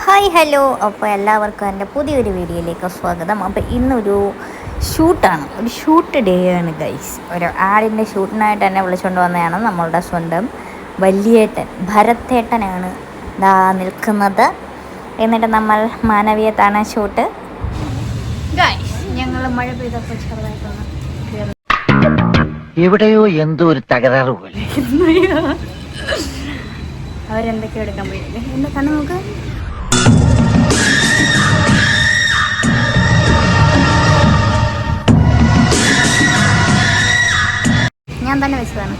Hi hello, അപ്പോൾ എല്ലാവർക്കും എൻ്റെ പുതിയൊരു വീഡിയോയിലേക്ക് സ്വാഗതം. അപ്പോൾ ഇന്നൊരു ഷൂട്ടാണ്, ഒരു ഷൂട്ട് ഡേ ആണ് ഗൈസ്. ഒരു ആടിൻ്റെ ഷൂട്ടിനായിട്ട് എന്നെ വിളിച്ചുകൊണ്ട് വന്നതാണ് നമ്മളുടെ സ്വന്തം വലിയേട്ടൻ ഭരത്തേട്ടനാണ് ദാ നിൽക്കുന്നത്. എന്നിട്ട് നമ്മൾ മാനവീയത്താണ് ഷൂട്ട് ഗൈസ്. ഞങ്ങൾ മഴ പെയ്തപ്പോൾ ചെറുതായിട്ടൊന്ന് എവിടെയോ എന്തോ ഒരു തകരാറ് പോലെ. അവരെന്തൊക്കെയോ എടുക്കാൻ പോയി. എൻ്റെ കണ്ണ് നോക്ക്. ഞാൻ തന്നെ വെച്ചതാണ്.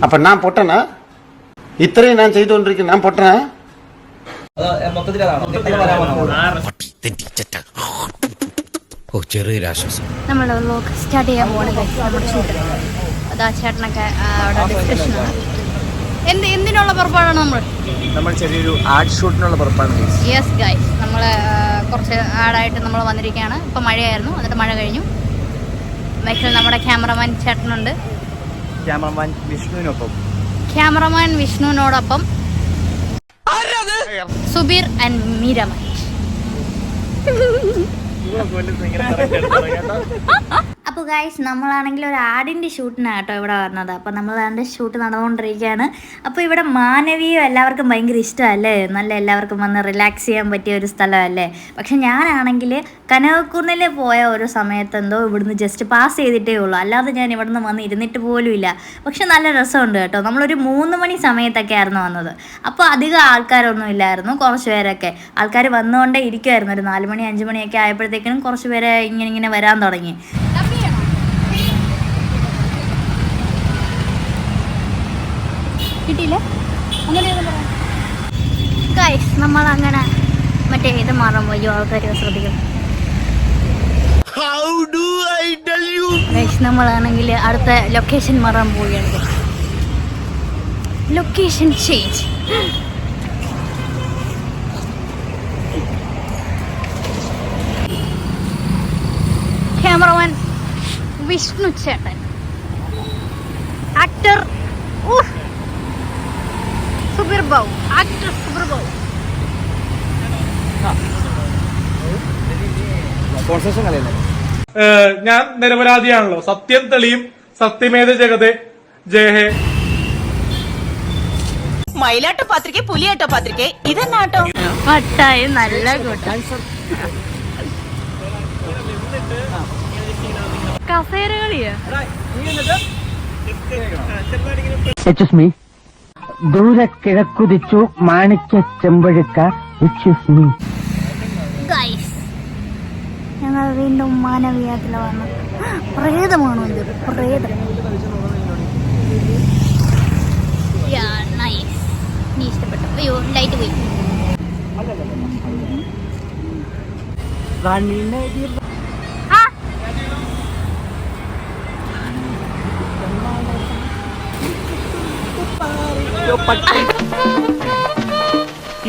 அப்ப நான் பொட்டனா இத்தனையும் நான் செய்து கொண்டிருக்கேன். நான் பொட்டனா ചെറിയൊരാശ്വാസം. നമ്മളുടെ വ്ലോഗ് സ്റ്റാർട്ട് ചെയ്യാൻ പോവാണ് ഗൈസ്. നമ്മുടെ ഷൂട്ട് അതാ ചേട്ടനൊക്കെ അവിടെ ഡിസ്കഷനാണ്. എന്തിനുള്ള പുറപ്പാടാണ് നമ്മൾ ചെറിയൊരു ആർട്ട് ഷൂട്ടിനുള്ള പുറപ്പാടാണ്. യെസ് ഗൈസ്, നമ്മൾ കുറച്ച് ആടായിട്ട് നമ്മൾ വന്നിരിക്കുകയാണ്. ഇപ്പം മഴയായിരുന്നു, എന്നിട്ട് മഴ കഴിഞ്ഞു. ബാക്കിൽ നമ്മുടെ ക്യാമറമാൻ ചേട്ടനുണ്ട്. ക്യാമറമാൻ വിഷ്ണുവിനോടൊപ്പം സുബീർ ആൻഡ് മീരമൻ. അപ്പോൾ ഗൈസ്, നമ്മളാണെങ്കിൽ ഒരു ആടിൻ്റെ ഷൂട്ടിനാണ് കേട്ടോ ഇവിടെ വന്നത്. അപ്പോൾ നമ്മൾ അതിൻ്റെ ഷൂട്ട് നടന്നുകൊണ്ടിരിക്കുകയാണ്. അപ്പോൾ ഇവിടെ മാനവീയം എല്ലാവർക്കും ഭയങ്കര ഇഷ്ടമല്ലേ, നല്ല എല്ലാവർക്കും വന്ന് റിലാക്സ് ചെയ്യാൻ പറ്റിയ ഒരു സ്ഥലമല്ലേ. പക്ഷെ ഞാനാണെങ്കിൽ കനകക്കുന്നിൽ പോയ ഒരു സമയത്ത് എന്തോ ഇവിടുന്ന് ജസ്റ്റ് പാസ് ചെയ്തിട്ടേ ഉള്ളൂ, അല്ലാതെ ഞാൻ ഇവിടുന്ന് വന്ന് ഇരുന്നിട്ട് പോലും ഇല്ല. പക്ഷെ നല്ല രസമുണ്ട് കേട്ടോ. നമ്മളൊരു 3 മണി സമയത്തൊക്കെ ആയിരുന്നു വന്നത്. അപ്പോൾ അധികം ആൾക്കാരൊന്നും ഇല്ലായിരുന്നു, കുറച്ച് പേരൊക്കെ ആൾക്കാർ വന്നുകൊണ്ടേ ഇരിക്കുമായിരുന്നു. ഒരു 4 മണി 5 മണിയൊക്കെ ആയപ്പോഴത്തേക്കിനും കുറച്ച് പേരെ ഇങ്ങനെ വരാൻ തുടങ്ങി. കിട്ടിയില്ലേ? ഗൈസ്, നമ്മളങ്ങനെ മറ്റേ ഇത് മാറാൻ പോയി. ആൾക്കാർ ശ്രദ്ധിക്കണം ഗൈസ്. നമ്മളാണെങ്കിൽ അടുത്ത ലൊക്കേഷൻ മാറാൻ പോവുകയാണ്. Location change. ക്യാമറമാൻ വിഷ്ണു ചേട്ടൻ, ആക്ടർ സുബീർ ബാബു, ആക്ടർ സുബീർ ബാബു. ഞാൻ നിരപരാധിയാണല്ലോ. സത്യം തെളിയും. സത്യമേത ജഗതേ ജയഹേ. മയിലാട്ട പാത്രിക പുലിയാട്ട പാത്രിക ഇതെന്നാട്ടോ പട്ടായി നല്ല കൂട്ടം കസേരകളിയാ. എക്സ്ക്യൂസ് മീ, ദൂരെ കിഴക്കുതിച്ചു മാണിക്യ ചെമ്പഴുക്ക. എക്സ്ക്യൂസ് മീ ഗൈസ്, ഞങ്ങൾ വീണ്ടും മാനവീയത്തിൽ വന്നു. പ്രേതമാണോ ഇത്? പ്രേതം. നൈസ്. നീ ഇഷ്ടപ്പെട്ടു? അയ്യോ, ലൈറ്റ് പോയി.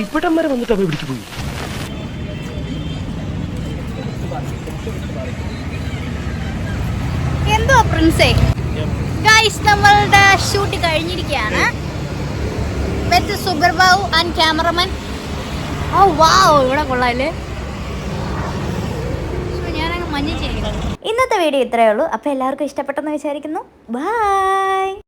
ഇവിടം വരെ വന്നിട്ട് അവ പിടിച്ചു പോയി. എന്തോ പ്രിൻസേ. ഗൈസ്, നമ്മളുടെ ഷൂട്ട് കഴിഞ്ഞിരിക്കുകയാണ്. വിത്ത് സുബീർ ബാബു ആൻഡ് ക്യാമറമാൻ. ഓ വാവ്, ഇവിടെ കൊള്ളാല്ലേ. ഞാനങ്ങ് മഞ്ഞിച്ചിരിക്കുന്നു. ഇന്നത്തെ വീഡിയോ ഇത്രയേ ഉള്ളൂ. അപ്പോൾ എല്ലാവർക്കും ഇഷ്ടപ്പെട്ടെന്ന് വിചാരിക്കുന്നു. ബൈ.